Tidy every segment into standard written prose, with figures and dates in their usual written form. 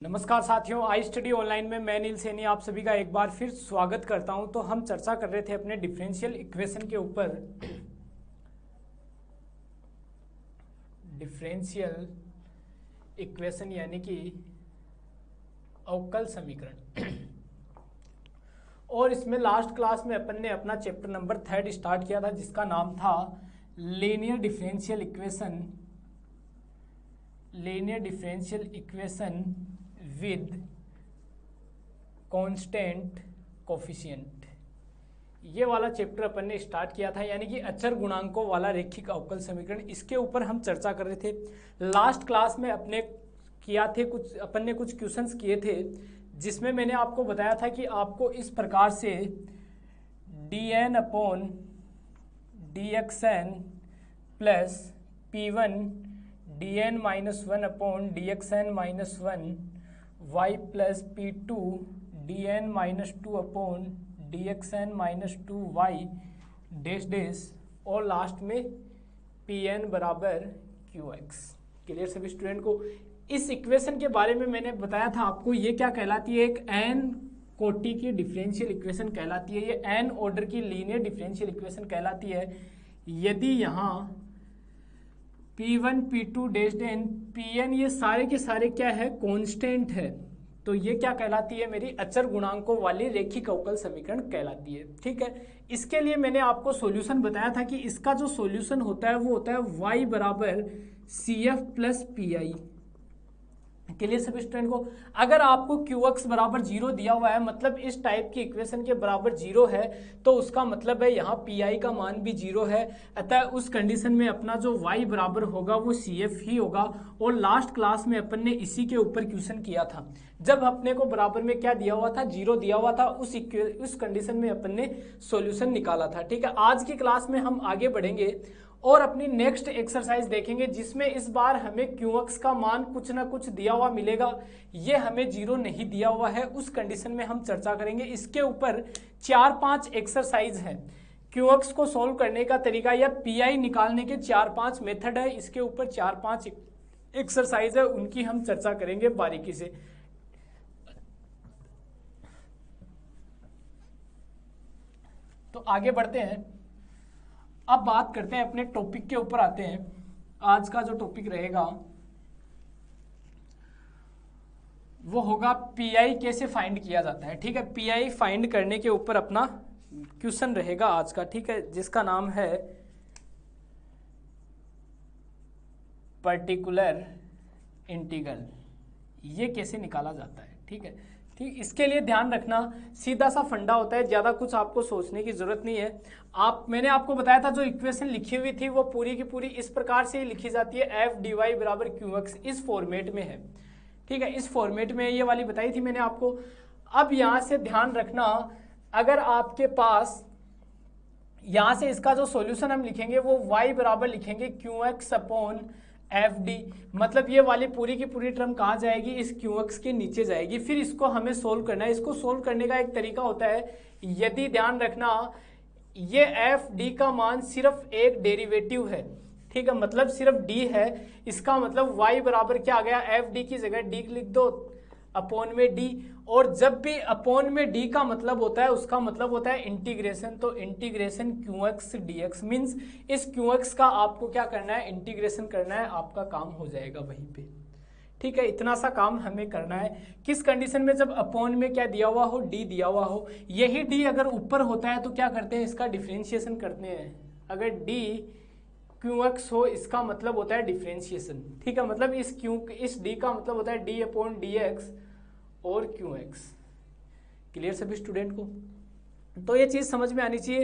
नमस्कार साथियों, I study online में मैं नील सैनी आप सभी का एक बार फिर स्वागत करता हूं। तो हम चर्चा कर रहे थे अपने डिफरेंशियल इक्वेशन के ऊपर। डिफरेंशियल इक्वेशन यानी कि अवकल समीकरण। और इसमें लास्ट क्लास में अपन ने अपना चैप्टर नंबर 3 स्टार्ट किया था, जिसका नाम था linear differential equation. Linear differential equation with constant coefficient, ये वाला चैप्टर अपन ने स्टार्ट किया था, यानी कि अचर गुणांकों वाला रैखिक अवकल समीकरण। इसके ऊपर हम चर्चा कर रहे थे। लास्ट क्लास में अपन ने कुछ क्वेश्चंस किए थे, जिसमें मैंने आपको बताया था कि आपको इस प्रकार से dn upon dxn plus p1 dn minus 1 upon dxn minus 1 y plus p2 dn minus 2 upon dxn minus 2 y dash dash और लास्ट में pn बराबर qx। क्लियर सभी स्टूडेंट को? इस इक्वेशन के बारे में मैंने बताया था आपको, ये क्या कहलाती है? एक n कोटि की डिफरेंशियल इक्वेशन कहलाती है। ये n ऑर्डर की लीनियर डिफरेंशियल इक्वेशन कहलाती है यदि यहाँ P1 P2 dash N Pn ये सारे के सारे क्या है? कांस्टेंट है। तो ये क्या कहलाती है? मेरी अचर गुणांकों वाली रैखिक अवकल समीकरण कहलाती है। ठीक है, इसके लिए मैंने आपको सॉल्यूशन बताया था कि इसका जो सॉल्यूशन होता है वो होता है y बराबर CF प्लस PI। क्लियर सभी स्टूडेंट को? अगर आपको QX बराबर 0 दिया हुआ है, मतलब इस टाइप की इक्वेशन के बराबर 0 है, तो उसका मतलब है यहाँ PI का मान भी 0 है। अतः उस कंडीशन में अपना जो Y बराबर होगा वो CF ही होगा। और लास्ट क्लास में अपन ने इसी के ऊपर क्वेश्चन किया था, जब अपने को बराबर में क्या दिया हुआ था? 0 दिया हुआ था। उस कंडीशन में अपन ने सॉल्यूशन निकाला था। ठीक है, आज की क्लास में हम आगे बढ़ेंगे और अपनी नेक्स्ट एक्सरसाइज देखेंगे, जिसमें इस बार हमें QX का मान कुछ ना कुछ दिया हुआ मिलेगा। ये हमें 0 नहीं दिया हुआ है, उस कंडीशन में हम चर्चा करेंगे। इसके ऊपर 4-5 एक्सरसाइज हैं। QX को सॉल्व करने का तरीका या PI निकालने के 4-5 मेथड है। इसके ऊपर 4-5 एक्सरसाइज है, उनकी हम चर्चा करेंगे बारीकी से। तो आगे बढ़ते हैं। अब बात करते हैं अपने टॉपिक के ऊपर आते हैं। आज का जो टॉपिक रहेगा वो होगा पीआई कैसे फाइंड किया जाता है। ठीक है, पीआई फाइंड करने के ऊपर अपना क्वेश्चन रहेगा आज का। ठीक है, जिसका नाम है पर्टिकुलर इंटीग्रल। ये कैसे निकाला जाता है? ठीक है, ठीक, इसके लिए ध्यान रखना, सीधा सा फंडा होता है, ज़्यादा कुछ आपको सोचने की जरूरत नहीं है। मैंने आपको बताया था जो इक्वेशन लिखी हुई थी वो पूरी की पूरी इस प्रकार से ही लिखी जाती है, एफ डी वाई बराबर QX। इस फॉर्मेट में है। ठीक है, इस फॉर्मेट में ये वाली बताई थी मैंने आपको। अब यहाँ से ध्यान रखना, अगर आपके पास यहाँ से इसका जो सॉल्यूशन हम लिखेंगे वो y बराबर लिखेंगे QX अपॉन FD, मतलब ये वाली पूरी की पूरी टर्म कहाँ जाएगी? इस QX के नीचे जाएगी। फिर इसको हमें सोल्व करना है। इसको सोल्व करने का एक तरीका होता है, यदि ध्यान रखना ये FD का मान सिर्फ एक डेरिवेटिव है। ठीक है, मतलब सिर्फ D है। इसका मतलब y बराबर क्या आ गया? FD की जगह D लिख दो अपॉन में D। और जब भी अपॉन में D का मतलब होता है, उसका मतलब होता है इंटीग्रेशन। तो इंटीग्रेशन QX dx मीन्स इस QX का आपको क्या करना है? इंटीग्रेशन करना है, आपका काम हो जाएगा वहीं पे। ठीक है, इतना सा काम हमें करना है। किस कंडीशन में? जब अपॉन में क्या दिया हुआ हो? D दिया हुआ हो। यही D अगर ऊपर होता है तो क्या करते हैं? इसका डिफ्रेंशिएशन करते हैं। अगर D QX हो, इसका मतलब होता है डिफ्रेंशिएशन। ठीक है, मतलब इस D का मतलब होता है D अपॉन DX और QX। क्लियर सभी स्टूडेंट को? तो ये चीज समझ में आनी चाहिए।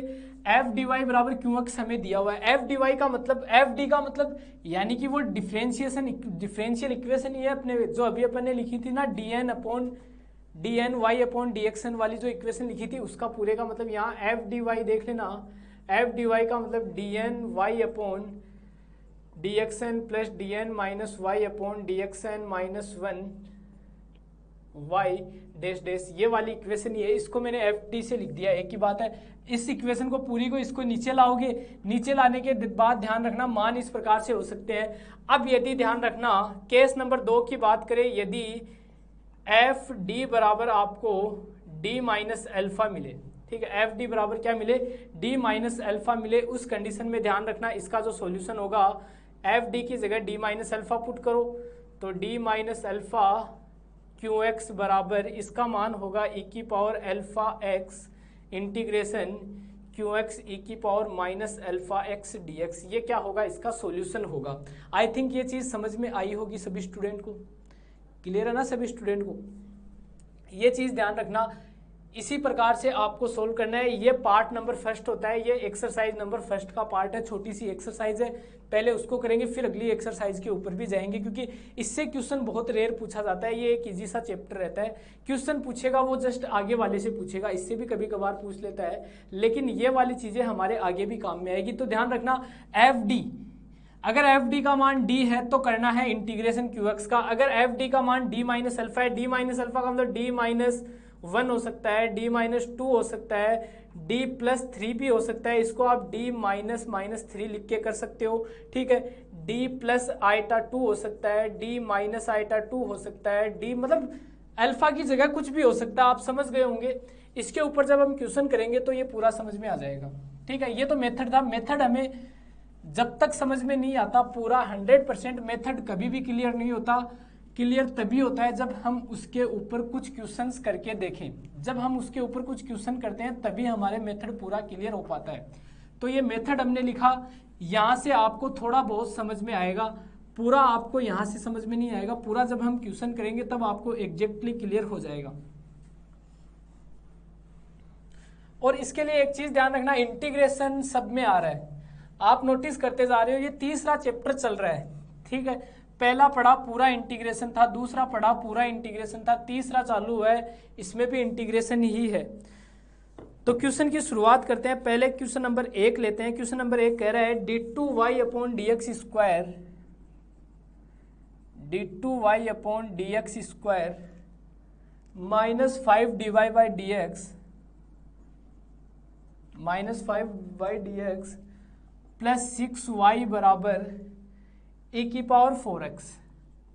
एफ डी वाई बराबर QX हमें दिया हुआ है। एफ डी वाई का मतलब, एफ डी का मतलब यानी कि वो डिफरेंशियल इक्वेशन ही है अपने, जो अभी अपन ने लिखी थी ना, dn upon dny upon dxn वाली जो इक्वेशन लिखी थी, उसका पूरे का मतलब यहाँ एफ डी वाई देख लेना। एफ डी वाई का मतलब dny upon dxn plus dn minus y upon dxn minus 1 y dash dash, ये वाली इक्वेशन ये है। इसको मैंने FD से लिख दिया, एक ही बात है। इस इक्वेशन को पूरी को इसको नीचे लाओगे, नीचे लाने के बाद ध्यान रखना मान इस प्रकार से हो सकते हैं। अब यदि ध्यान रखना केस नंबर 2 की बात करें, यदि एफ डी बराबर आपको डी माइनस अल्फा मिले, ठीक है, एफ डी बराबर क्या मिले, डी माइनस अल्फा मिले, उस कंडीशन में ध्यान रखना इसका जो सॉल्यूशन होगा एफ डी की जगह डी माइनस अल्फा पुट करो, तो D minus alpha Q X बराबर इसका मान होगा ई की power alpha X integration Q X E की power minus alpha X D X, ये क्या होगा, इसका सॉल्यूशन होगा। आई थिंक ये चीज़ समझ में आई होगी सभी स्टूडेंट को, क्लियर है ना सभी स्टूडेंट को, ये चीज़ ध्यान रखना। इसी प्रकार से आपको सोल्व करना है। ये पार्ट नंबर फर्स्ट होता है, ये एक्सरसाइज नंबर फर्स्ट का पार्ट है, छोटी सी एक्सरसाइज है, पहले उसको करेंगे फिर अगली एक्सरसाइज के ऊपर भी जाएंगे, क्योंकि इससे क्वेश्चन बहुत रेयर पूछा जाता है। ये एक इजी सा चैप्टर रहता है, क्वेश्चन पूछेगा वो जस्ट आगे वाले से पूछेगा, इससे भी कभी कभार पूछ लेता है, लेकिन ये वाली चीज़ें हमारे आगे भी काम में आएगी। तो ध्यान रखना एफ डी, अगर एफ डी का मान डी है तो करना है इंटीग्रेशन क्यू एक्स का, अगर एफ डी का मान डी माइनस अल्फा है, डी माइनस अल्फा का मतलब डी माइनस 1 हो सकता है, डी माइनस 2 हो सकता है, डी प्लस 3 भी हो सकता है, इसको आप डी माइनस माइनस 3 लिख के कर सकते हो, ठीक है, डी प्लस आइटा 2 हो सकता है, डी माइनस आइटा 2 हो सकता है, डी मतलब अल्फा की जगह कुछ भी हो सकता है, आप समझ गए होंगे। इसके ऊपर जब हम क्वेश्चन करेंगे तो ये पूरा समझ में आ जाएगा, ठीक है। ये तो मेथड था, मेथड हमें जब तक समझ में नहीं आता पूरा 100% मेथड कभी भी क्लियर नहीं होता। क्लियर तभी होता है जब हम उसके ऊपर कुछ क्वेश्चंस करके देखें, जब हम उसके ऊपर कुछ क्वेश्चन करते हैं तभी हमारे मेथड पूरा क्लियर हो पाता है। तो ये मेथड हमने लिखा, यहाँ से आपको थोड़ा बहुत समझ में आएगा, पूरा आपको यहाँ से समझ में नहीं आएगा, पूरा जब हम क्वेश्चन करेंगे तब आपको एग्जैक्टली क्लियर हो जाएगा। और इसके लिए एक चीज ध्यान रखना, इंटीग्रेशन सब में आ रहा है, आप नोटिस करते जा रहे हो, ये तीसरा चैप्टर चल रहा है, ठीक है। पहला पढ़ा पूरा इंटीग्रेशन था, दूसरा पढ़ा पूरा इंटीग्रेशन था, तीसरा चालू है, इसमें भी इंटीग्रेशन ही है। तो क्वेश्चन की शुरुआत करते हैं। पहले क्वेश्चन नंबर 1 लेते हैं। क्वेश्चन नंबर 1 कह रहा है d2y upon D x square, d2y upon D x square minus 5dy by D x, minus 5y D x plus 6y बराबर e की पावर 4x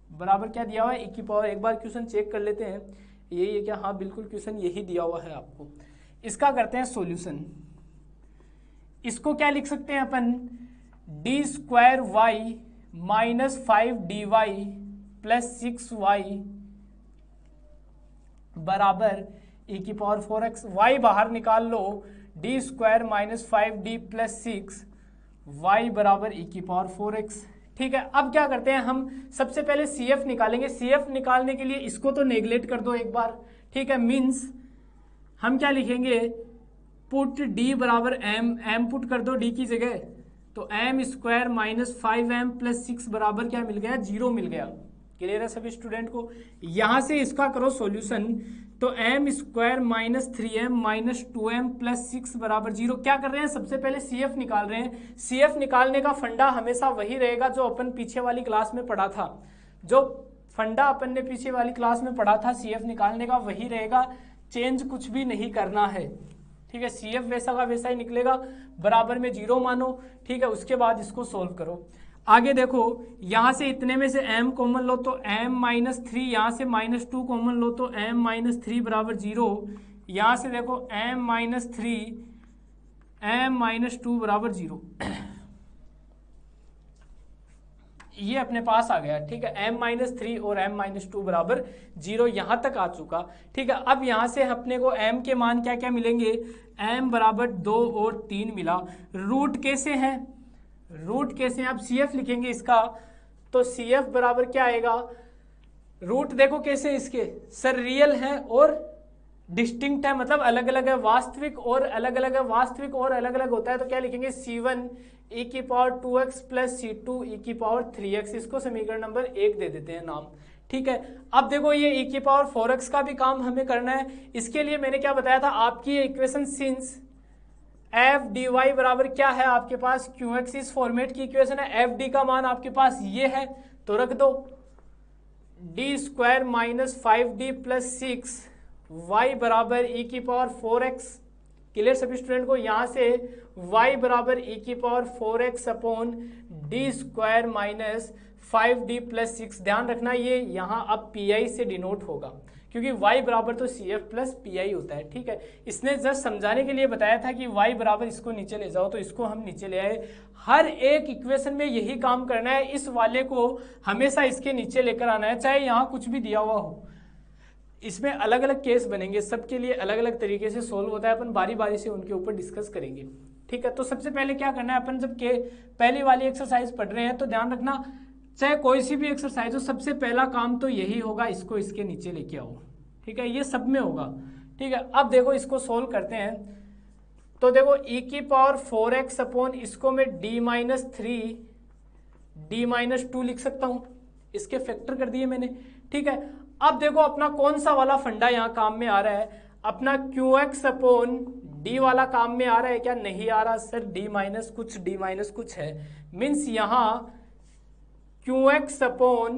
बराबर क्या दिया हुआ है, e की पावर। एक बार क्वेश्चन चेक कर लेते हैं, यही है क्या, हाँ बिल्कुल क्वेश्चन यही दिया हुआ है आपको। इसका करते हैं सॉल्यूशन। इसको क्या लिख सकते हैं अपन, D square Y minus 5dy plus 6y बराबर e की पावर 4x। y बाहर निकाल लो, D square minus 5d plus 6y बराबर e की पावर 4x, ठीक है। अब क्या करते हैं हम, सबसे पहले CF निकालेंगे। CF निकालने के लिए इसको तो नेगलेक्ट कर दो एक बार, ठीक है। मीन्स हम क्या लिखेंगे, पुट d बराबर m पुट कर दो d की जगह, तो m square minus 5m plus 6 बराबर क्या मिल गया, 0 मिल गया। क्लियर है सभी स्टूडेंट को। यहां से इसका करो सॉल्यूशन, तो m square minus 3m minus 2m plus 6 बराबर 0। क्या कर रहे हैं, सबसे पहले CF निकाल रहे हैं। CF निकालने का फंडा हमेशा वही रहेगा जो अपन पीछे वाली क्लास में पढ़ा था, जो फंडा अपन ने पीछे वाली क्लास में पढ़ा था CF निकालने का वही रहेगा, चेंज कुछ भी नहीं करना है, ठीक है। CF वैसा का वैसा ही निकलेगा, बराबर में 0 मानो, ठीक है। उसके बाद इसको सोल्व करो। आगे देखो, यहाँ से इतने में से m कॉमन लो तो m माइनस 3, यहाँ से माइनस 2 कॉमन लो तो m माइनस 3 बराबर 0, यहाँ से देखो m माइनस 3 m माइनस 2 बराबर 0, ये अपने पास आ गया, ठीक है। m माइनस 3 और m माइनस 2 बराबर 0 यहाँ तक आ चुका, ठीक है। अब यहाँ से अपने को m के मान क्या क्या मिलेंगे, m बराबर 2 और 3 मिला। रूट कैसे है, रूट कैसे आप CF लिखेंगे इसका, तो CF बराबर क्या आएगा, रूट देखो कैसे इसके, सर रियल है और डिस्टिंक्ट है, मतलब अलग अलग है, वास्तविक और अलग अलग है, वास्तविक और अलग अलग होता है, तो क्या लिखेंगे C1 e की power 2x plus C2 e की पावर 3x, इसको समीकरण नंबर 1 दे देते हैं नाम, ठीक है। अब देखो ये e की पावर 4x का भी काम हमें करना है। इसके लिए मैंने क्या बताया था, आपकी equation since f d y बराबर क्या है आपके पास, क्यू एक्स, इस फॉर्मेट की इक्वेशन है। एफ डी का मान आपके पास ये है, तो रख दो d square minus 5d plus 6 y बराबर e की पावर 4x। क्लियर सभी स्टूडेंट को। यहाँ से y बराबर e की power 4x upon d square minus 5d plus 6। ध्यान रखना ये यहाँ अब pi से डिनोट होगा, क्योंकि y बराबर तो CF प्लस PI होता है, ठीक है। इसने जस्ट समझाने के लिए बताया था कि y बराबर इसको नीचे ले जाओ, तो इसको हम नीचे ले आए। हर एक इक्वेशन में यही काम करना है, इस वाले को हमेशा इसके नीचे लेकर आना है, चाहे यहाँ कुछ भी दिया हुआ हो। इसमें अलग अलग केस बनेंगे, सबके लिए अलग अलग तरीके से सोल्व होता है, अपन बारी बारी से उनके ऊपर डिस्कस करेंगे, ठीक है। तो सबसे पहले क्या करना है, अपन जब के पहली वाली एक्सरसाइज पढ़ रहे हैं तो ध्यान रखना, चाहे कोई सी भी एक्सरसाइज हो, सबसे पहला काम तो यही होगा, इसको इसके नीचे लेके आओ, ठीक है। ये सब में होगा, ठीक है। अब देखो इसको सोल्व करते हैं, तो देखो e की पावर 4x अपॉन इसको मैं d-3 d-2 लिख सकता हूं, इसके फैक्टर कर दिए मैंने, ठीक है। अब देखो अपना कौन सा वाला फंडा यहाँ काम में आ रहा है, अपना qx अपॉन d वाला काम में आ रहा है क्या? नहीं आ रहा सर, d कुछ है, मीन्स यहाँ qx upon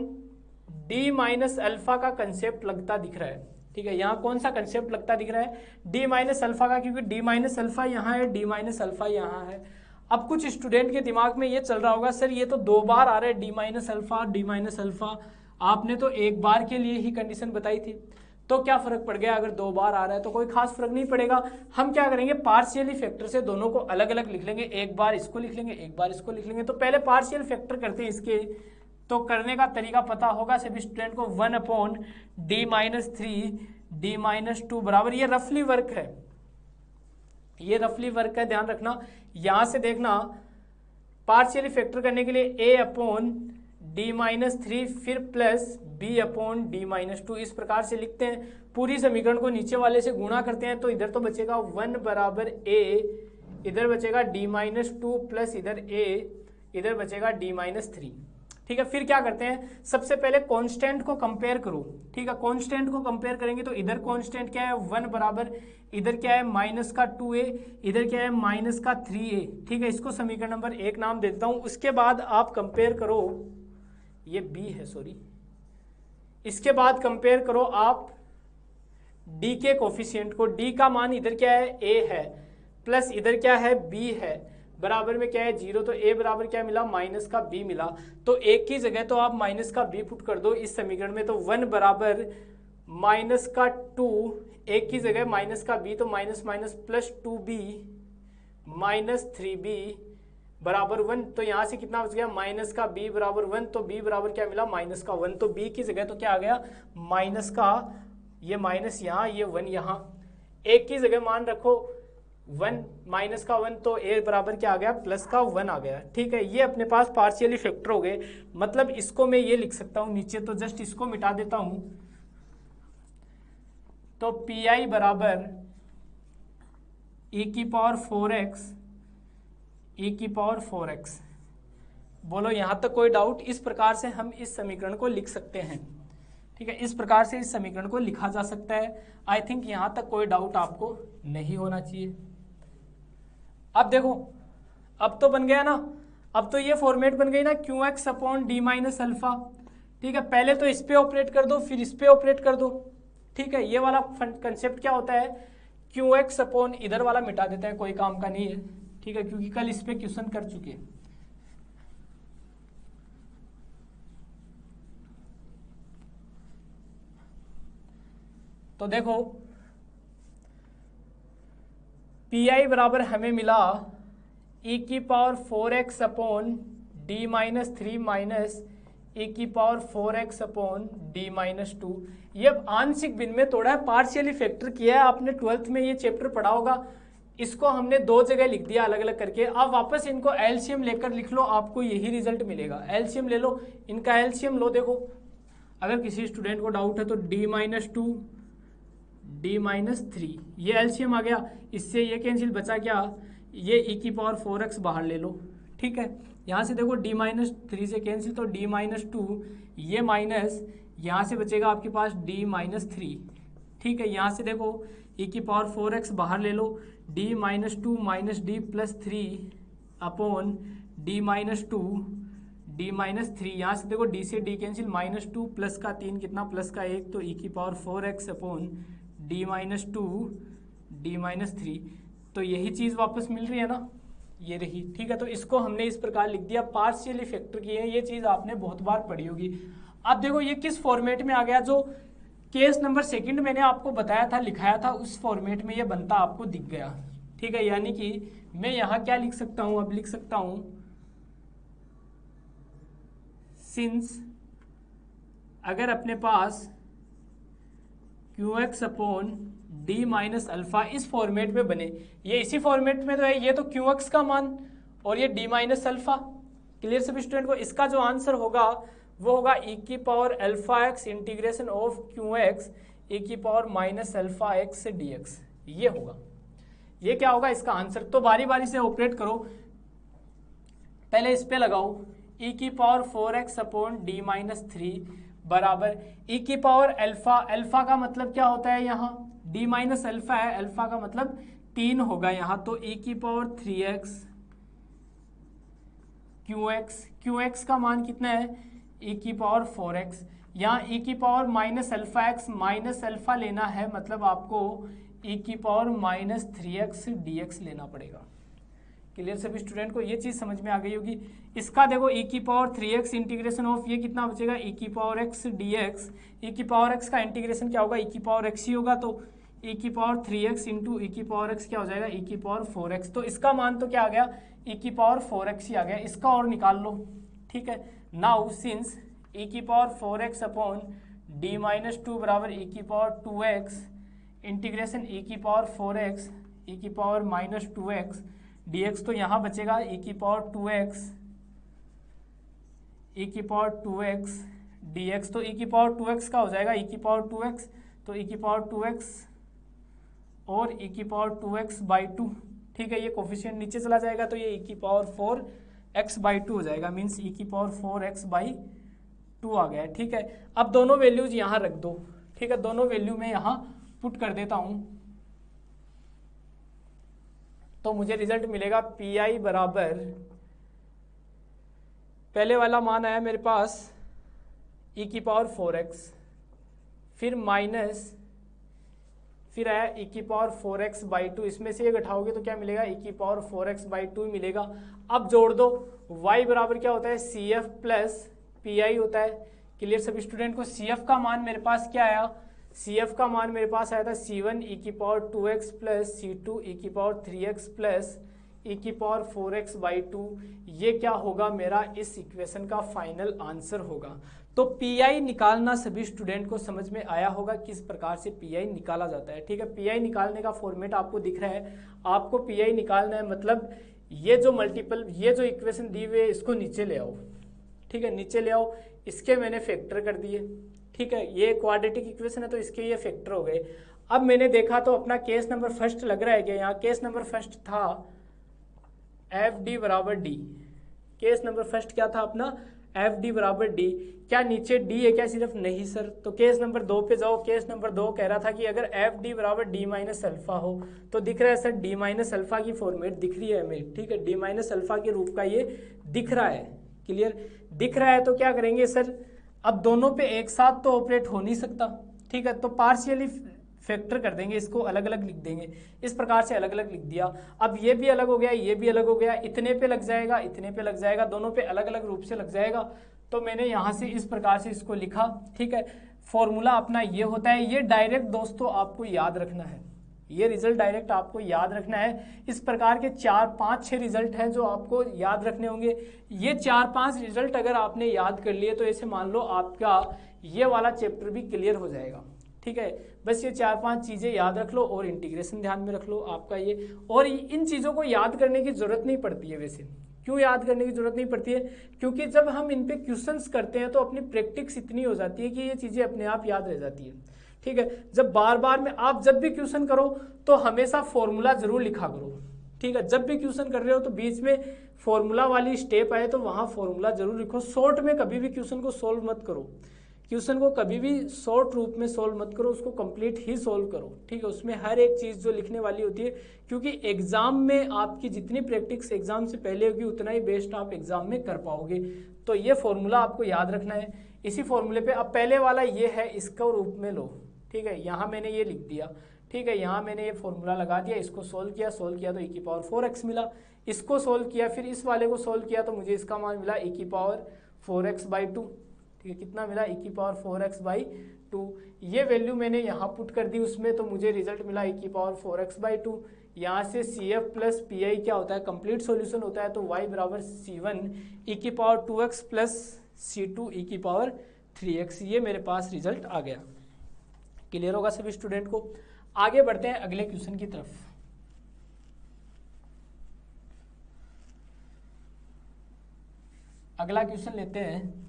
d minus alpha का कंसेप्ट लगता दिख रहा है, ठीक है। यहाँ कौन सा कंसेप्ट लगता दिख रहा है? d माइनस अल्फा का, क्योंकि d माइनस अल्फा यहाँ है, d माइनस अल्फा यहाँ है। अब कुछ स्टूडेंट के दिमाग में ये चल रहा होगा, सर ये तो 2 बार आ रहा है d माइनस अल्फा, आपने तो एक बार के लिए ही कंडीशन बताई थी, तो क्या फर्क पड़ गया? अगर 2 बार आ रहा है तो कोई खास फर्क नहीं पड़ेगा। हम क्या करेंगे, पार्शियली फैक्टर से दोनों को अलग अलग लिख लेंगे, एक बार इसको लिख लेंगे, एक बार इसको लिख लेंगे। तो पहले पार्शियल फैक्टर करते हैं इसके, तो करने का तरीका पता होगा सभी स्टूडेंट को, 1 अपॉन d-3 d-2 बराबर, ये रफली वर्क है, ये रफली वर्क है, ध्यान रखना। यहां से देखना पार्शियली फैक्टर करने के लिए a अपॉन d-3 फिर प्लस b अपॉन d-2, इस प्रकार से लिखते हैं। पूरी समीकरण को नीचे वाले से गुणा करते हैं, तो इधर तो बचेगा 1 बराबर a, इधर बचेगा d-2 प्लस इधर a, इधर बचेगा d-3, ठीक है। फिर क्या करते हैं, सबसे पहले कांस्टेंट को कंपेयर करो, ठीक है। कांस्टेंट को कंपेयर करेंगे तो इधर कांस्टेंट क्या है, 1 बराबर, इधर क्या है -2a, इधर क्या है -3a, ठीक है। इसको समीकरण नंबर 1 नाम देता हूं। उसके बाद आप कंपेयर करो, ये b है सॉरी, इसके बाद कंपेयर करो आप d के कोफिशिएंट को, d का मान इधर क्या है a है, प्लस इधर क्या है b है, बराबर में क्या है 0, तो a बराबर क्या मिला, -b मिला। तो एक की जगह तो आप -b पुट कर दो इस समीकरण में, तो 1 बराबर -2, एक की जगह -b, तो माइनस प्लस 2b -3b बराबर 1। तो यहाँ से कितना बच गया, -b बराबर 1, तो b बराबर क्या मिला, -1। तो b की जगह तो क्या आ गया, माइनस का, ये माइनस यहाँ, ये 1 यहाँ, एक की जगह मान रखो 1 -1, तो a बराबर क्या आ गया, +1 आ गया, ठीक है। ये अपने पास पार्शियली फैक्टर हो गए, मतलब इसको मैं ये लिख सकता हूँ नीचे, तो जस्ट इसको मिटा देता हूँ। तो pi बराबर e की पावर 4x, बोलो यहाँ तक कोई डाउट? इस प्रकार से हम इस समीकरण को लिख सकते हैं, ठीक है। इस प्रकार से इस समीकरण को लिखा जा सकता है। आई थिंक यहाँ तक कोई डाउट आपको नहीं होना चाहिए। अब देखो, अब तो बन गया ना, अब तो ये फॉर्मेट बन गई ना, qx upon d minus alpha, ठीक है। पहले तो इस पे ऑपरेट कर दो, फिर इस पे ऑपरेट कर दो, ठीक है। ये वाला कंसेप्ट क्या होता है, qx अपॉन इधर वाला मिटा देते हैं, कोई काम का नहीं है, ठीक है, क्योंकि कल इस पे क्वेश्चन कर चुके हैं। तो देखो pi बराबर हमें मिला e की power 4x upon d-3 minus e की पावर 4x अपॉन d-2। ये आंशिक भिन्न में तोड़ा है, पार्शियली फैक्टर किया है, आपने 12th में ये चैप्टर पढ़ा होगा। इसको हमने 2 जगह लिख दिया अलग अलग करके। अब वापस इनको एलसीएम लेकर लिख लो, आपको यही रिजल्ट मिलेगा। एलसीएम ले लो, इनका एलसीएम लो। देखो अगर किसी स्टूडेंट को डाउट है तो d-2 d-3, ये एलसीएम आ गया, इससे ये कैंसिल, बचा क्या, ये e की पावर 4x बाहर ले लो, ठीक है। यहाँ से देखो d-3 से कैंसिल, तो d-2, ये माइनस, यहाँ से बचेगा आपके पास d-3, ठीक है। यहाँ से देखो e की पावर 4x बाहर ले लो, d-2 minus d plus 3 upon d-2 d-3, यहाँ से देखो d से d कैंसिल, -2 प्लस का 3 कितना, प्लस का 1, तो e की power 4x upon d-2 d-3, तो यही चीज़ वापस मिल रही है ना, ये रही, ठीक है। तो इसको हमने इस प्रकार लिख दिया, पार्शियली फैक्टर किए हैं, ये चीज़ आपने बहुत बार पढ़ी होगी। अब देखो ये किस फॉर्मेट में आ गया, जो केस नंबर सेकंड मैंने आपको बताया था, लिखाया था, उस फॉर्मेट में ये बनता आपको दिख गया, ठीक है। यानी कि मैं यहाँ क्या लिख सकता हूँ, अब लिख सकता हूँ सिंस अगर अपने पास QX upon D minus alpha इस फॉर्मेट में बने, ये इसी फॉर्मेट में तो है, ये तो QX का मान और ये डी माइनस अल्फा। क्लियर सभी स्टूडेंट को? इसका जो आंसर होगा वो होगा e की power alpha X integration of QX e की पावर माइनस अल्फा एक्स से dx, ये होगा। ये क्या होगा इसका आंसर? तो बारी बारी से ऑपरेट करो, पहले इस पे लगाओ e की power 4x upon D minus 3 बराबर e की पावर अल्फा, अल्फा का मतलब क्या होता है यहाँ, d माइनस अल्फा है, अल्फा का मतलब 3 होगा यहाँ, तो e की पावर 3x QX का मान कितना है, e की पावर 4x। यहाँ e की power minus alpha x, minus alpha लेना है, मतलब आपको e की पावर माइनस 3x dx लेना पड़ेगा। क्लियर सभी स्टूडेंट को? ये चीज़ समझ में आ गई होगी। इसका देखो e की पावर 3x इंटीग्रेशन ऑफ ये कितना बचेगा, e की पावर x dx, e की पावर x का इंटीग्रेशन क्या होगा, e की पावर x ही होगा, तो e की पावर 3x इंटू e की पावर x क्या हो जाएगा, e की पावर 4x। तो इसका मान तो क्या आ गया, e की पावर 4x ही आ गया। इसका और निकाल लो, ठीक है। नाउ सिंस e की power 4x upon D minus 2 बराबर e की पावर 2x इंटीग्रेशन e की पावर 4x e की पावर माइनस 2x dx, तो यहाँ बचेगा e की पावर 2x e की पावर 2x dx, तो e की पावर 2x का हो जाएगा e की पावर 2x, तो e की पावर 2x और e की पावर 2x बाई 2, ठीक है। ये कोफिशिएंट नीचे चला जाएगा, तो ये e की पावर 4x बाई 2 हो जाएगा, मीन्स e की पावर 4x बाई 2 आ गया, ठीक है। अब दोनों वैल्यूज यहाँ रख दो, ठीक है, दोनों वैल्यू में यहाँ पुट कर देता हूँ, तो मुझे रिजल्ट मिलेगा PI बराबर, पहले वाला मान आया मेरे पास e की पावर 4x, फिर माइनस, फिर आया e की पावर 4x बाई 2, इसमें से ये घटाओगे तो क्या मिलेगा, e की पावर 4x बाई 2 मिलेगा। अब जोड़ दो, y बराबर क्या होता है, CF प्लस PI होता है। क्लियर सभी स्टूडेंट को? CF का मान मेरे पास क्या आया, CF का मान मेरे पास आया था C1 e की power 2x plus C2 e की पावर 3x प्लस e की पावर 4x बाई 2। ये क्या होगा, मेरा इस इक्वेशन का फाइनल आंसर होगा। तो PI निकालना सभी स्टूडेंट को समझ में आया होगा किस प्रकार से PI निकाला जाता है, ठीक है। PI निकालने का फॉर्मेट आपको दिख रहा है, आपको PI निकालना है, मतलब ये जो मल्टीपल, ये जो इक्वेशन दी हुई है इसको नीचे ले आओ, ठीक है, नीचे ले आओ, इसके मैंने फैक्टर कर दिए, ठीक है। ये क्वाड्रेटिक इक्वेशन है तो इसके ये फैक्टर हो गए। अब मैंने देखा तो अपना केस नंबर फर्स्ट लग रहा है क्या, यहाँ केस नंबर फर्स्ट था FD बराबर D, केस नंबर फर्स्ट क्या था अपना, FD बराबर D। क्या नीचे D है क्या सिर्फ, नहीं सर। तो केस नंबर 2 पे जाओ, केस नंबर 2 कह रहा था कि अगर FD बराबर D माइनस अल्फा हो, तो दिख रहा है सर D माइनस अल्फा की फॉर्मेट दिख रही है हमें, ठीक है, D माइनस अल्फा के रूप का ये दिख रहा है। क्लियर? दिख रहा है तो क्या करेंगे सर, अब दोनों पे एक साथ तो ऑपरेट हो नहीं सकता, ठीक है, तो पार्शियली फैक्टर कर देंगे, इसको अलग अलग लिख देंगे, इस प्रकार से अलग अलग लिख दिया। अब ये भी अलग हो गया, ये भी अलग हो गया, इतने पे लग जाएगा, इतने पे लग जाएगा, दोनों पे अलग अलग रूप से लग जाएगा। तो मैंने यहाँ से इस प्रकार से इसको लिखा, ठीक है। फॉर्मूला अपना ये होता है, ये डायरेक्ट दोस्तों आपको याद रखना है, ये रिजल्ट डायरेक्ट आपको याद रखना है। इस प्रकार के 4, 5, 6 रिजल्ट हैं जो आपको याद रखने होंगे। ये 4, 5 रिजल्ट अगर आपने याद कर लिए तो ऐसे मान लो आपका ये वाला चैप्टर भी क्लियर हो जाएगा, ठीक है। बस ये 4, 5 चीज़ें याद रख लो और इंटीग्रेशन ध्यान में रख लो आपका ये, और इन चीज़ों को याद करने की जरूरत नहीं पड़ती है। वैसे क्यों याद करने की जरूरत नहीं पड़ती है, क्योंकि जब हम इन पे क्वेश्चंस करते हैं तो अपनी प्रैक्टिस इतनी हो जाती है कि ये चीज़ें अपने आप याद रह जाती है, ठीक है। जब बार बार में आप जब भी क्वेश्चन करो तो हमेशा फॉर्मूला जरूर लिखा करो, ठीक है। जब भी क्वेश्चन कर रहे हो तो बीच में फॉर्मूला वाली स्टेप आए तो वहाँ फॉर्मूला जरूर लिखो। शॉर्ट में कभी भी क्वेश्चन को सोल्व मत करो, क्वेश्चन को कभी भी शॉर्ट रूप में सोल्व मत करो, उसको कंप्लीट ही सोल्व करो, ठीक है। उसमें हर एक चीज़ जो लिखने वाली होती है, क्योंकि एग्जाम में आपकी जितनी प्रैक्टिस एग्जाम से पहले होगी उतना ही बेस्ट आप एग्जाम में कर पाओगे। तो ये फॉर्मूला आपको याद रखना है। इसी फॉर्मूले पे अब पहले वाला ये है, इसका रूप में लो, ठीक है। यहाँ मैंने ये लिख दिया, ठीक है, यहाँ मैंने ये फॉर्मूला लगा दिया, इसको सोल्व किया तो e की पावर 4x मिला। इसको सोल्व किया, फिर इस वाले को सोल्व किया तो मुझे इसका मान मिला e की पावर 4x बाई 2, ठीक है। कितना मिला, e की पावर 4x बाई 2। ये वैल्यू मैंने यहाँ पुट कर दी उसमें, तो मुझे रिजल्ट मिला e की पावर 4x/2। यहाँ से CF प्लस PI क्या होता है, कंप्लीट सॉल्यूशन होता है, तो y बराबर C1 e की power 2x plus C2 e की पावर 3x। ये मेरे पास रिजल्ट आ गया। क्लियर होगा सभी स्टूडेंट को। आगे बढ़ते हैं अगले क्वेश्चन की तरफ। अगला क्वेश्चन लेते हैं।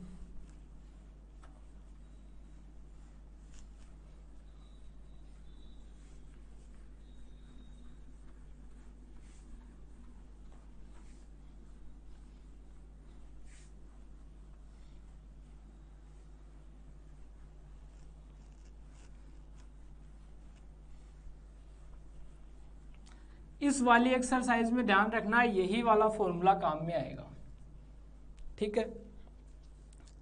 इस वाली एक्सरसाइज में ध्यान रखना यही वाला फॉर्मूला काम में आएगा, ठीक है।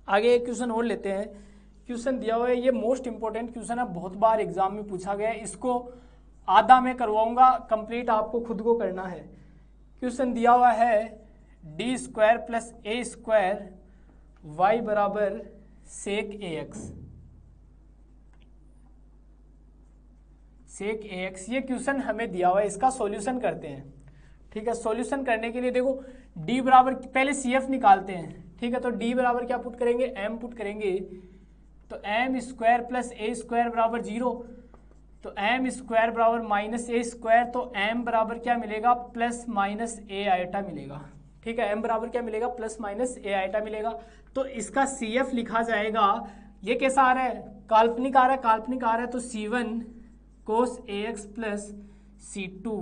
आगे एक क्वेश्चन और लेते हैं। क्वेश्चन दिया हुआ है, ये मोस्ट इंपॉर्टेंट क्वेश्चन है, बहुत बार एग्जाम में पूछा गया है। इसको आधा मैं करवाऊंगा, कंप्लीट आपको खुद को करना है। क्वेश्चन दिया हुआ है d² + a² y बराबर sec ax। sec ax ये क्वेश्चन हमें दिया हुआ है, इसका सॉल्यूशन करते हैं, ठीक है। सॉल्यूशन करने के लिए देखो d बराबर, पहले CF निकालते हैं, ठीक है। तो d बराबर क्या पुट करेंगे, m पुट करेंगे, तो m² + a² बराबर 0, तो m² बराबर -a², तो m बराबर क्या मिलेगा, प्लस माइनस a आइटा मिलेगा, ठीक है। m बराबर क्या मिलेगा, प्लस माइनस a आइटा मिलेगा। तो इसका CF लिखा जाएगा, ये कैसा आ रहा है, काल्पनिक आ रहा है, काल्पनिक आ रहा है, तो C1 cos ax plus C2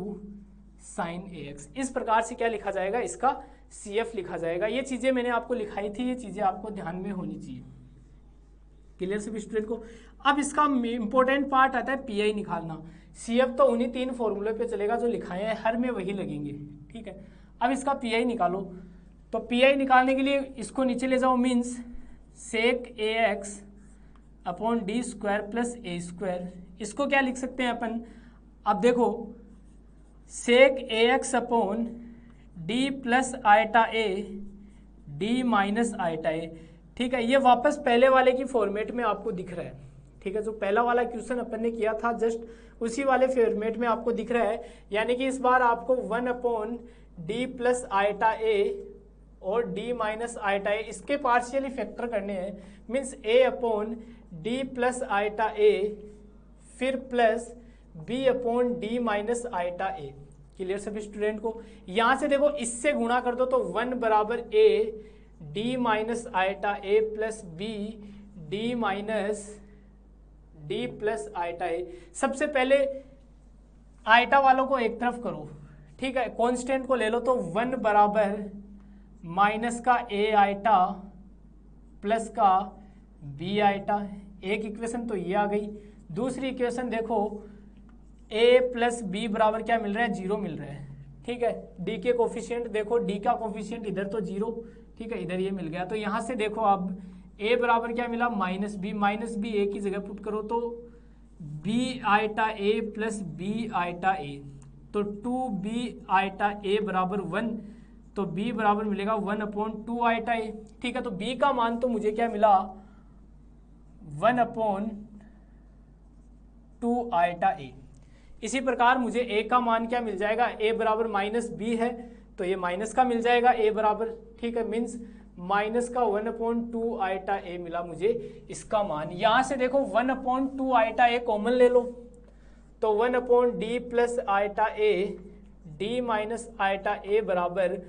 sin ax। इस प्रकार से क्या लिखा जाएगा, इसका CF लिखा जाएगा। ये चीजें मैंने आपको लिखाई थी, ये चीजें आपको ध्यान में होनी चाहिए। क्लियर सभी स्टूडेंट को। अब इसका इंपॉर्टेंट पार्ट आता है PI निकालना। CF तो उन्हीं 3 फॉर्मूले पे चलेगा जो लिखाए हैं, हर में वही लगेंगे, ठीक है। अब इसका PI निकालो, तो PI निकालने के लिए इसको नीचे ले जाओ, means sec ax upon d² + a²। इसको क्या लिख सकते हैं अपन, अब देखो sec ax upon d + iota a d minus iota a, ठीक है। ये वापस पहले वाले की फॉर्मेट में आपको दिख रहा है, ठीक है। जो पहला वाला क्वेश्चन अपन ने किया था जस्ट उसी वाले फॉर्मेट में आपको दिख रहा है, यानी कि इस बार आपको 1/d + आइटा a और d माइनस आइटा a इसके पार्शियली फैक्टर करने हैं, मीन्स a/d + आइटा a फिर plus b/d minus iota a। Clear सभी स्टूडेंट को। यहां से देखो इससे गुणा कर दो, तो 1 बराबर a d minus iota a plus b d minus d plus eta a। सबसे पहले आइटा वालों को एक तरफ करो, ठीक है। कांस्टेंट को ले लो, तो 1 बराबर माइनस का a आइटा प्लस का b आइटा। एक इक्वेशन तो ये आ गई। दूसरी इक्वेशन देखो, a + b बराबर क्या मिल रहा है, 0 मिल रहा है, ठीक है। d के कोफिशिएंट देखो, d का कोफिशिएंट इधर तो 0, ठीक है, इधर ये मिल गया। तो यहाँ से देखो अब a बराबर क्या मिला, -b a की जगह पुट करो, तो b eta a plus b eta a, तो 2b आइटा a बराबर 1, तो b बराबर मिलेगा 1/2 आइटा a, ठीक है। तो b का मान तो मुझे क्या मिला, 1/2 आइटा a। इसी प्रकार मुझे a का मान क्या मिल जाएगा, a बराबर -b है, तो ये माइनस का मिल जाएगा a बराबर, ठीक है, मीन्स माइनस का 1/2 आइटा a मिला मुझे इसका मान। यहाँ से देखो 1/2 आइटा a कॉमन ले लो, तो 1/d + iota a d minus iota a बराबर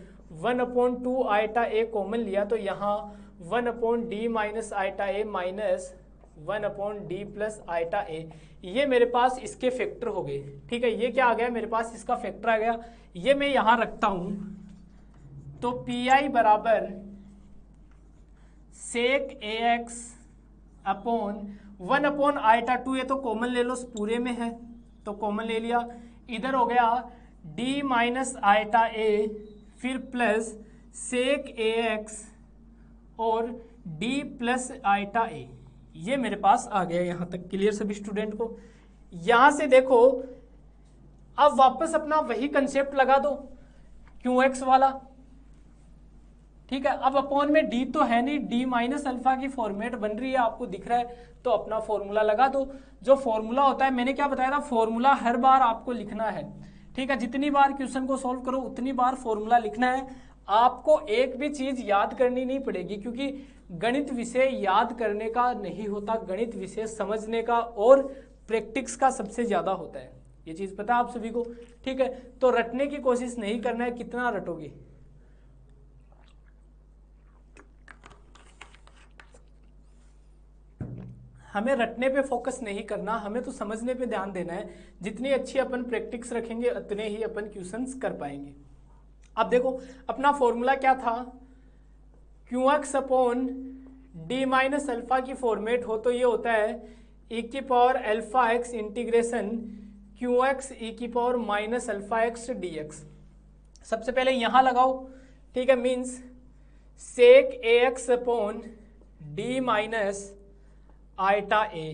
1/2 आइटा a कॉमन लिया, तो यहाँ 1/d minus iota a minus 1/d + iota a, ये मेरे पास इसके फैक्टर हो गए, ठीक है। ये क्या आ गया मेरे पास, इसका फैक्टर आ गया। ये मैं यहाँ रखता हूँ, तो PI बराबर sec ax अपॉन 1 आइटा 2, ये तो कॉमन ले लो, पूरे में है तो कॉमन ले लिया। इधर हो गया d माइनस आइटा a फिर प्लस sec ax और d प्लस आइटा a, ये मेरे पास आ गया यहाँ तक। क्लियर सभी स्टूडेंट को। यहाँ से देखो अब वापस अपना वही कंसेप्ट लगा दो, QX वाला, ठीक है। अब अपॉन में डी तो है नहीं, डी माइनस अल्फा की फॉर्मेट बन रही है, आपको दिख रहा है, तो अपना फॉर्मूला लगा दो। जो फॉर्मूला होता है, मैंने क्या बताया था, फॉर्मूला हर बार आपको लिखना है, ठीक है। जितनी बार क्वेश्चन को सॉल्व करो उतनी बार फॉर्मूला लिखना है। आपको एक भी चीज याद करनी नहीं पड़ेगी, क्योंकि गणित विषय याद करने का नहीं होता, गणित विषय समझने का और प्रैक्टिस का सबसे ज्यादा होता है, ये चीज पता है आप सभी को, ठीक है। तो रटने की कोशिश नहीं करना है, कितना रटोगे। हमें रटने पे फोकस नहीं करना, हमें तो समझने पे ध्यान देना है। जितनी अच्छी अपन प्रैक्टिस रखेंगे उतने ही अपन क्वेश्चंस कर पाएंगे। अब देखो अपना फॉर्मूला क्या था, QX upon D minus alpha की फॉर्मेट हो तो ये होता है e की power alpha X integration QX e की power minus alpha X dx। सबसे पहले यहां लगाओ, ठीक है, means sec AX upon D minus eta A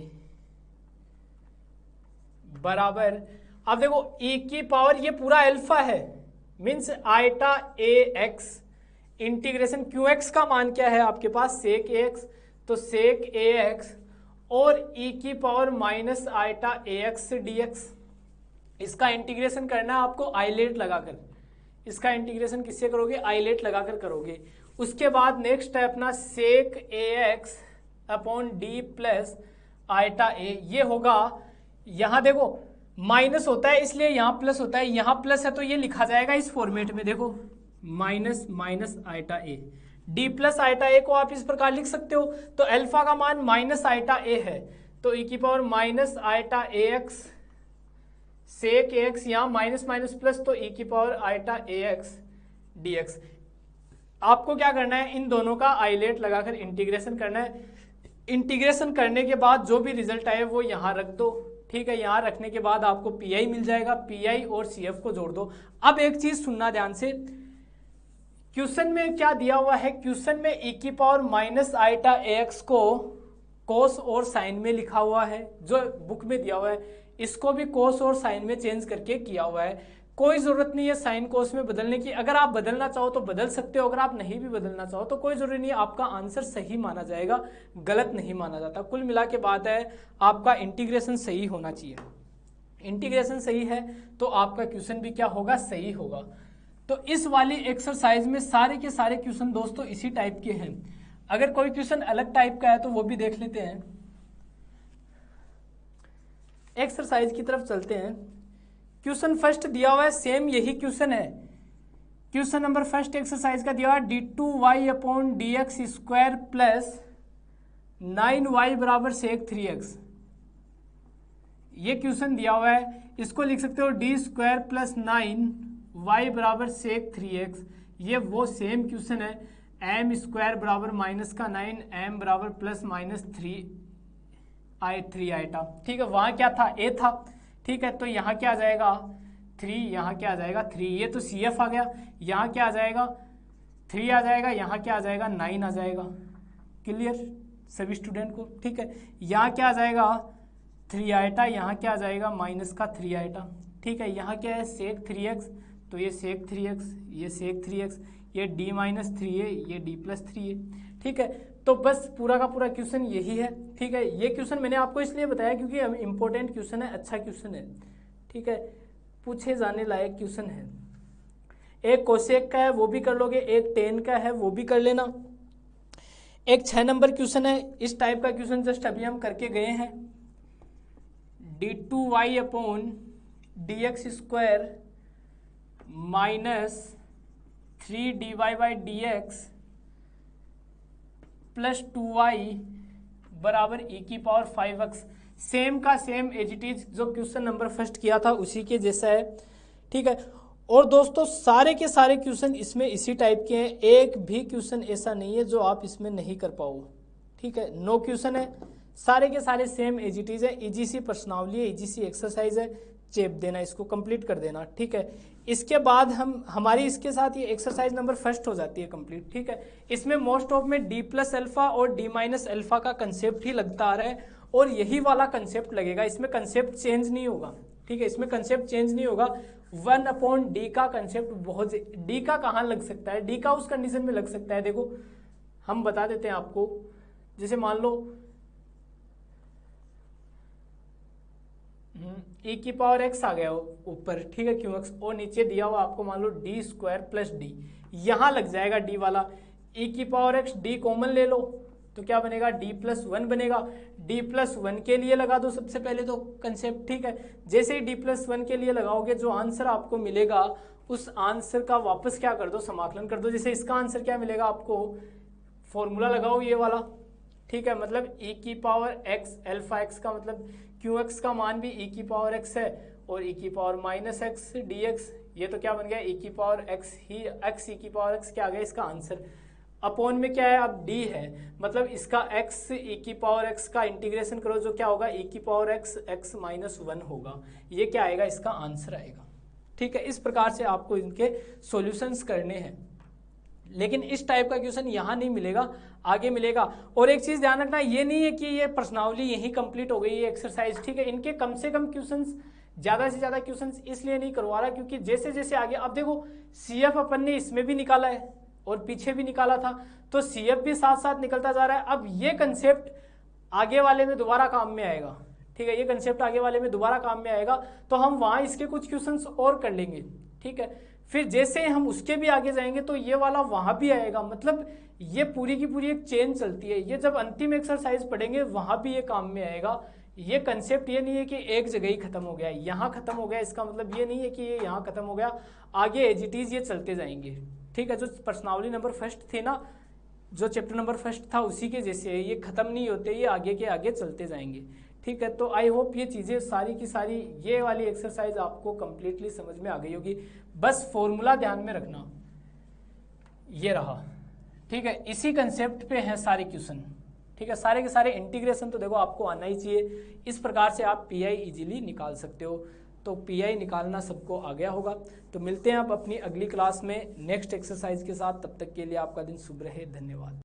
बराबर, अब देखो e की पावर ये पूरा अल्फा है, मीन्स आइटा ए एक्स इंटीग्रेशन QX का मान क्या है आपके पास, सेक AX, तो सेक AX और e की पावर माइनस आइटा AX dx। इसका इंटीग्रेशन करना है आपको आइलेट लगाकर, इसका इंटीग्रेशन किससे करोगे, आइलेट लगाकर करोगे। उसके बाद नेक्स्ट है अपना sec AX upon D plus eta A, ये होगा, यहां देखो माइनस होता है इसलिए यहां प्लस होता है, यहां प्लस है तो ये लिखा जाएगा इस फॉर्मेट में, देखो माइनस माइनस आइटा ए, डी प्लस आइटा ए को आप इस प्रकार लिख सकते हो। तो अल्फा का मान माइनस आइटा ए है, तो e की पावर माइनस आइटा ए एक्स सेक एक्स, यहाँ माइनस माइनस प्लस, तो e की पावर आइटा ए एक्स डी एक्स। आपको क्या करना है, इन दोनों का आइलेट लगाकर इंटीग्रेशन करना है। इंटीग्रेशन करने के बाद जो भी रिजल्ट आए वो यहाँ रख दो, ठीक है। यहाँ रखने के बाद आपको पी मिल जाएगा, पी और CF को जोड़ दो। अब एक चीज सुनना ध्यान से, क्वेश्चन में क्या दिया हुआ है, क्वेश्चन में e की पावर माइनस आइटा एक्स को कोस और साइन में लिखा हुआ है, जो बुक में दिया हुआ है, इसको भी कोस और साइन में चेंज करके किया हुआ है। कोई जरूरत नहीं है साइन कोस में बदलने की, अगर आप बदलना चाहो तो बदल सकते हो, अगर आप नहीं भी बदलना चाहो तो कोई जरूरी नहीं है, आपका आंसर सही माना जाएगा, गलत नहीं माना जाता। कुल मिला के बात है आपका इंटीग्रेशन सही होना चाहिए, इंटीग्रेशन सही है तो आपका क्वेश्चन भी क्या होगा, सही होगा। तो इस वाली एक्सरसाइज में सारे के सारे क्वेश्चन दोस्तों इसी टाइप के हैं। अगर कोई क्वेश्चन अलग टाइप का है तो वो भी देख लेते हैं। एक्सरसाइज की तरफ चलते हैं। क्वेश्चन फर्स्ट दिया हुआ है, सेम यही क्वेश्चन है, क्वेश्चन नंबर फर्स्ट एक्सरसाइज का दिया हुआ है d2y upon dx square plus 9y बराबर सेक 3x। ये क्वेश्चन दिया हुआ है, इसको लिख सकते हो d स्क्वायर प्लस 9y बराबर सेक 3x। ये वो सेम क्वेश्चन है, m स्क्वायर बराबर माइनस का 9, m बराबर प्लस माइनस 3 आइटा, ठीक है। वहां क्या था, a था, ठीक है। तो यहाँ क्या आ जाएगा 3, यहाँ क्या आ जाएगा 3, ये तो CF आ गया, यहाँ क्या आ जाएगा 3 आ जाएगा, यहाँ क्या आ जाएगा 9 आ जाएगा। क्लियर सभी स्टूडेंट को, ठीक है। यहाँ क्या आ जाएगा 3 आइटा, यहाँ क्या आ जाएगा माइनस का 3 आइटा, ठीक है। यहाँ क्या है सेक 3x, तो ये सेक 3x, ये सेक 3x, ये d माइनस 3 है, ये d प्लस 3 है, ठीक है। तो बस पूरा का पूरा क्वेश्चन यही है, ठीक है। ये क्वेश्चन मैंने आपको इसलिए बताया क्योंकि इंपॉर्टेंट क्वेश्चन है, अच्छा क्वेश्चन है, ठीक है, पूछे जाने लायक क्वेश्चन है। एक कोसेक का है वो भी कर लोगे, एक टेन का है वो भी कर लेना। एक 6 नंबर क्वेश्चन है, इस टाइप का क्वेश्चन जस्ट अभी हम करके गए हैं, d2y upon dx square minus 3dy by dx plus 2y बराबर e की पावर 5x। सेम का सेम एज इट इज जो क्वेश्चन नंबर फर्स्ट किया था उसी के जैसा है, ठीक है। और दोस्तों सारे के सारे क्वेश्चन इसमें इसी टाइप के हैं, एक भी क्वेश्चन ऐसा नहीं है जो आप इसमें नहीं कर पाओ, ठीक है। 9 क्वेश्चन है, सारे के सारे सेम एज इट इज है, इजी सी प्रश्नावली है, इजी सी एक्सरसाइज है, चेप देना, इसको कंप्लीट कर देना, ठीक है। इसके बाद हमारी इसके साथ ये एक्सरसाइज नंबर फर्स्ट हो जाती है कंप्लीट, ठीक है। इसमें मोस्ट ऑफ में d प्लस अल्फा और d माइनस अल्फा का कंसेप्ट ही लगता आ रहा है और यही वाला कंसेप्ट लगेगा, इसमें कंसेप्ट चेंज नहीं होगा, ठीक है, इसमें कंसेप्ट चेंज नहीं होगा। 1/d का कंसेप्ट बहुत, d का कहाँ लग सकता है, d का उस कंडीशन में लग सकता है, देखो हम बता देते हैं आपको। जैसे मान लो e की पावर x आ गया ऊपर, ठीक है, qx, और नीचे दिया हुआ आपको मान लो d² + d, यहाँ लग जाएगा d वाला। e की पावर x, d कॉमन ले लो तो क्या बनेगा, d+1 बनेगा। d+1 के लिए लगा दो सबसे पहले तो कंसेप्ट, ठीक है। जैसे ही d+1 के लिए लगाओगे, जो आंसर आपको मिलेगा उस आंसर का वापस क्या कर दो, समाकलन कर दो। जैसे इसका आंसर क्या मिलेगा आपको, फॉर्मूला लगाओ ये वाला, ठीक है, मतलब e की पावर x, अल्फा x का मतलब qx का मान भी e की पावर x है, और e की पावर -x dx, ये तो क्या बन गया, e की पावर x ही x, e की पावर x क्या आ गया इसका आंसर। अपॉन में क्या है, अब d है, मतलब इसका x e की पावर x का इंटीग्रेशन करो, जो क्या होगा, e की पावर x x -1 होगा, ये क्या आएगा, इसका आंसर आएगा, ठीक है। इस प्रकार से आपको इनके सॉल्यूशंस करने हैं, लेकिन इस टाइप का क्वेश्चन यहाँ नहीं मिलेगा, आगे मिलेगा। और एक चीज ध्यान रखना, ये नहीं है कि ये पर्सनावली यही कंप्लीट हो गई ये एक्सरसाइज, ठीक है। इनके कम से कम क्वेश्चंस, ज्यादा से ज्यादा क्वेश्चंस इसलिए नहीं करवा रहा क्योंकि जैसे जैसे आगे, अब देखो CF अपन ने इसमें भी निकाला है और पीछे भी निकाला था, तो CF भी साथ साथ निकलता जा रहा है। अब ये कंसेप्ट आगे वाले में दोबारा काम में आएगा, ठीक है, ये कंसेप्ट आगे वाले में दोबारा काम में आएगा, तो हम वहां इसके कुछ क्वेश्चंस और कर लेंगे, ठीक है। फिर जैसे हम उसके भी आगे जाएंगे तो ये वाला वहां भी आएगा, मतलब ये पूरी की पूरी एक चेन चलती है। ये जब अंतिम एक्सरसाइज पढ़ेंगे वहां भी ये काम में आएगा। ये कंसेप्ट ये नहीं है कि एक जगह ही खत्म हो गया, यहाँ खत्म हो गया, इसका मतलब ये नहीं है कि ये यहाँ खत्म हो गया, आगे एज इट इज ये चलते जाएंगे, ठीक है। जो पर्सनावली नंबर फर्स्ट थे ना, जो चैप्टर नंबर फर्स्ट था उसी के जैसे ये खत्म नहीं होते, ये आगे के आगे चलते जाएंगे, ठीक है। तो आई होप ये चीज़ें सारी की सारी, ये वाली एक्सरसाइज आपको कंप्लीटली समझ में आ गई होगी। बस फॉर्मूला ध्यान में रखना, ये रहा, ठीक है। इसी कंसेप्ट पे हैं सारे क्वेश्चन, ठीक है, सारे के सारे। इंटीग्रेशन तो देखो आपको आना ही चाहिए, इस प्रकार से आप PI इजीली निकाल सकते हो। तो PI निकालना सबको आ गया होगा। तो मिलते हैं आप अपनी अगली क्लास में नेक्स्ट एक्सरसाइज के साथ, तब तक के लिए आपका दिन शुभ रहे, धन्यवाद।